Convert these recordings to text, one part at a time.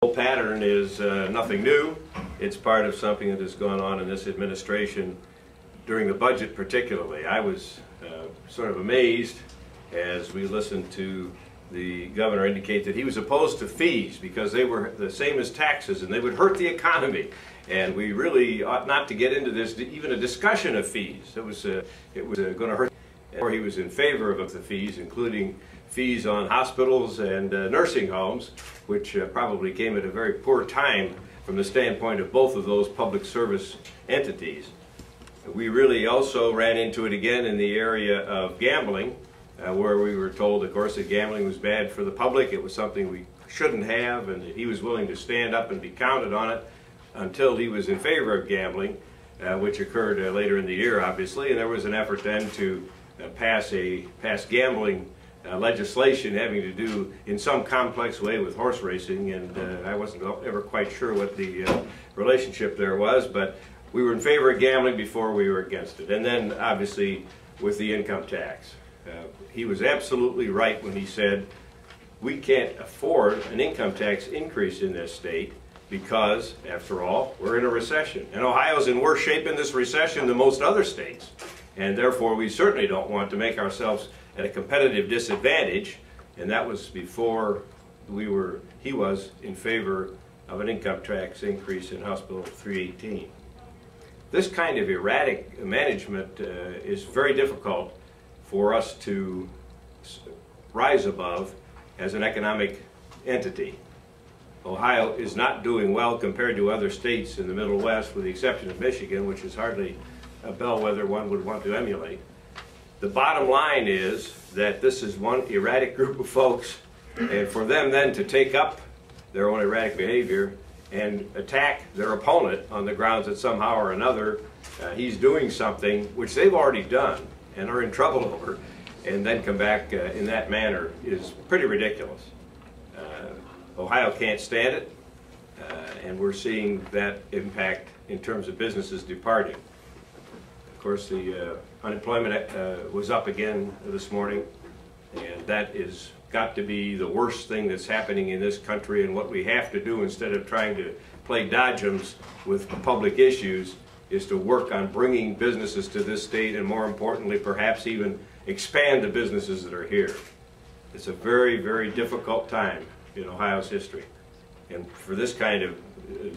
The pattern is nothing new. It's part of something that has gone on in this administration during the budget particularly. I was sort of amazed as we listened to the governor indicate that he was opposed to fees because they were the same as taxes and they would hurt the economy. And we really ought not to get into this, even a discussion of fees. It was going to hurt. Or he was in favor of the fees, including fees on hospitals and nursing homes, which probably came at a very poor time from the standpoint of both of those public service entities. We really also ran into it again in the area of gambling, where we were told, of course, that gambling was bad for the public. It was something we shouldn't have, and that he was willing to stand up and be counted on it until he was in favor of gambling, which occurred later in the year, obviously. And there was an effort then to pass gambling legislation having to do in some complex way with horse racing, and I wasn't ever quite sure what the relationship there was, but we were in favor of gambling before we were against it. And then obviously with the income tax. He was absolutely right when he said we can't afford an income tax increase in this state because, after all, we're in a recession. And Ohio's in worse shape in this recession than most other states. And therefore we certainly don't want to make ourselves at a competitive disadvantage, and that was before he was in favor of an income tax increase in House Bill 318. This kind of erratic management is very difficult for us to rise above as an economic entity. Ohio is not doing well compared to other states in the Middle West, with the exception of Michigan, which is hardly a bellwether one would want to emulate. The bottom line is that this is one erratic group of folks, and for them then to take up their own erratic behavior and attack their opponent on the grounds that somehow or another he's doing something which they've already done and are in trouble over, and then come back in that manner is pretty ridiculous. Ohio can't stand it, and we're seeing that impact in terms of businesses departing. Of course, the unemployment was up again this morning, and that is got to be the worst thing that's happening in this country. And what we have to do, instead of trying to play dodgems with public issues, is to work on bringing businesses to this state, and more importantly, perhaps even expand the businesses that are here. It's a very, very difficult time in Ohio's history. And for this kind of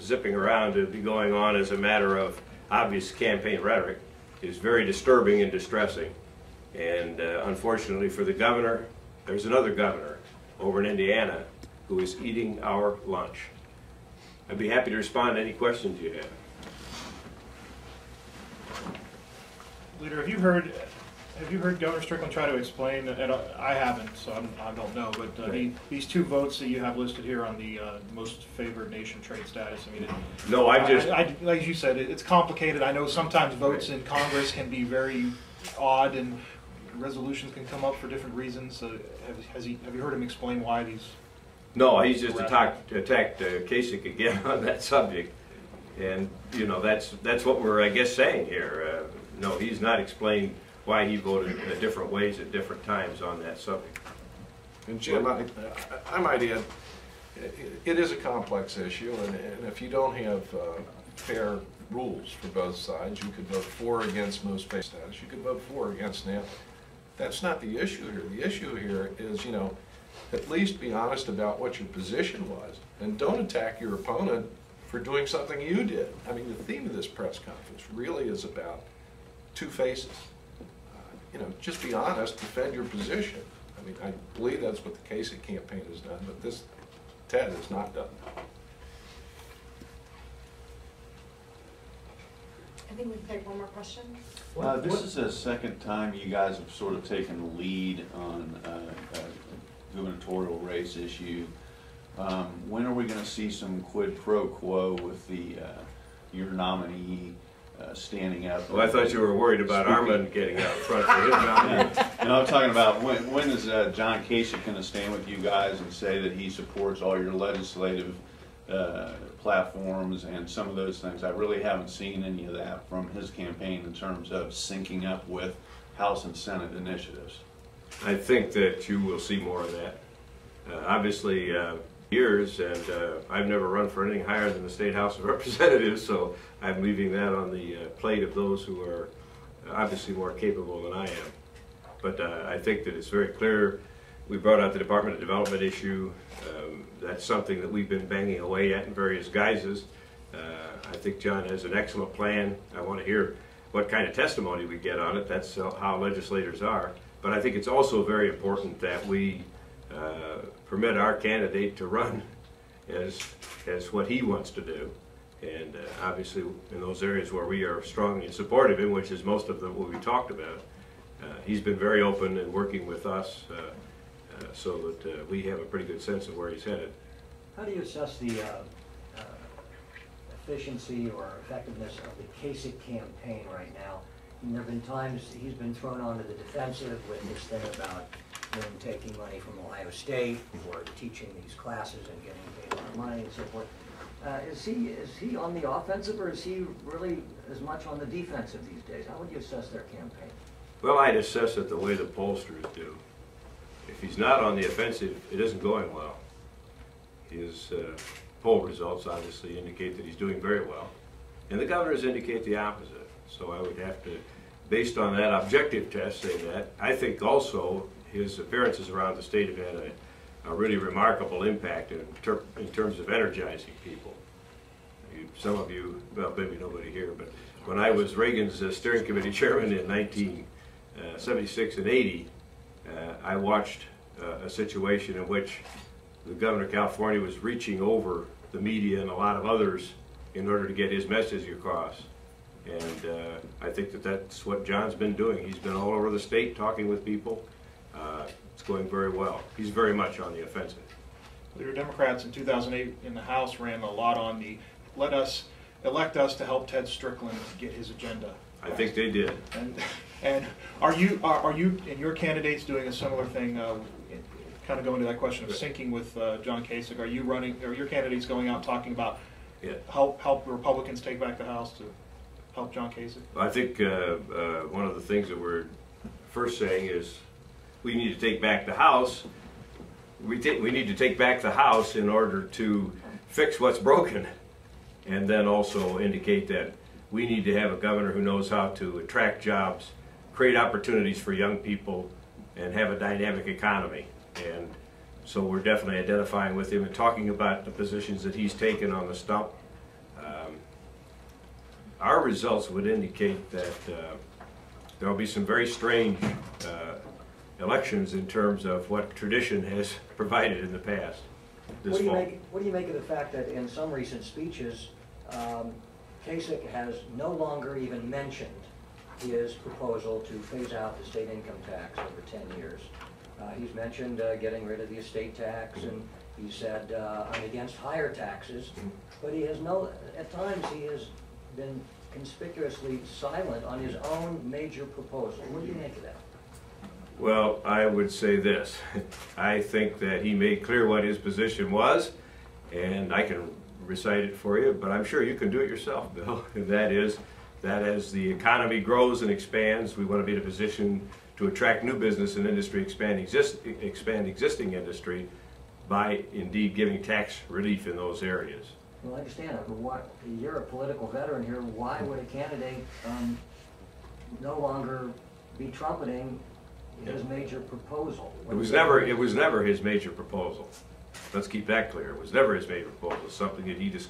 zipping around to be going on as a matter of obvious campaign rhetoric is very disturbing and distressing. And unfortunately for the governor, there's another governor over in Indiana who is eating our lunch. I'd be happy to respond to any questions you have. Leader, have you heard Governor Strickland try to explain, and I haven't, so I don't know, but these two votes that you have listed here on the most favored nation trade status, I mean, no, like you said, it's complicated. I know sometimes votes in Congress can be very odd, and resolutions can come up for different reasons. Have you heard him explain why these? No, he's just attacked Kasich again on that subject, and you know that's what we're, I guess, saying here. No, he's not explained why he voted in different ways at different times on that subject. And Jim, I might add, it is a complex issue, and if you don't have fair rules for both sides, you could vote for or against most favored status, you could vote for or against NAFTA. That's not the issue here. The issue here is, you know, at least be honest about what your position was, and don't attack your opponent for doing something you did. I mean, the theme of this press conference really is about two faces. You know, just be honest, defend your position. I mean, I believe that's what the Kasich campaign has done, but this Ted has not done. I think we can take one more question. This is the second time you guys have sort of taken the lead on a gubernatorial race issue. When are we going to see some quid pro quo with your nominee standing up? Well, I thought you were worried about Armand getting out front for his nominee. No, I'm talking about when is John Kasich going to stand with you guys and say that he supports all your legislative platforms and some of those things? I really haven't seen any of that from his campaign in terms of syncing up with House and Senate initiatives. I think that you will see more of that. Obviously, years, and I've never run for anything higher than the State House of Representatives, so I'm leaving that on the plate of those who are obviously more capable than I am. But I think that it's very clear. We brought out the Department of Development issue. That's something that we've been banging away at in various guises. I think John has an excellent plan. I want to hear what kind of testimony we get on it. That's how legislators are. But I think it's also very important that we permit our candidate to run as what he wants to do. And obviously in those areas where we are strongly supportive in, which is most of what we talked about, he's been very open and working with us so that we have a pretty good sense of where he's headed. How do you assess the efficiency or effectiveness of the Kasich campaign right now? And there have been times he's been thrown onto the defensive with this thing about him taking money from Ohio State or teaching these classes and getting paid a lot of money and so forth. Is he on the offensive, or is he really as much on the defensive these days? How would you assess their campaign? Well, I'd assess it the way the pollsters do. If he's not on the offensive, it isn't going well. His poll results obviously indicate that he's doing very well, and the governors indicate the opposite. So I would have to, based on that objective test, say that. I think also his appearances around the state have had a really remarkable impact in terms of energizing people. Some of you, well, maybe nobody here, but when I was Reagan's steering committee chairman in 1976 and 80, I watched a situation in which the governor of California was reaching over the media and a lot of others in order to get his message across. And I think that that's what John's been doing. He's been all over the state talking with people. It's going very well. He's very much on the offensive. The Democrats in 2008 in the House ran a lot on the elect us to help Ted Strickland get his agenda. I think they did. And are you and your candidates doing a similar thing? Kind of going to that question of syncing with John Kasich. Are you running? Are your candidates going out talking about help Republicans take back the House to help John Kasich? I think one of the things that we're first saying is we need to take back the House. We need to take back the House in order to fix what's broken, and then also indicate that we need to have a governor who knows how to attract jobs, create opportunities for young people, and have a dynamic economy. And so we're definitely identifying with him and talking about the positions that he's taken on the stump. Our results would indicate that there will be some very strange elections in terms of what tradition has provided in the past. What do you make of the fact that in some recent speeches, Kasich has no longer even mentioned his proposal to phase out the state income tax over 10 years. He's mentioned getting rid of the estate tax, and he said, I'm against higher taxes, but he has at times he has been conspicuously silent on his own major proposal. What do you make of that? Well, I would say this. I think that he made clear what his position was, and I can recite it for you, but I'm sure you can do it yourself, Bill. And that is that as the economy grows and expands, we want to be in a position to attract new business and industry, expand existing industry by indeed giving tax relief in those areas. Well, I understand it, but you're a political veteran here. Why would a candidate no longer be trumpeting his major proposal? It was never his major proposal. Let's keep that clear. It was never his major proposal. It's something that he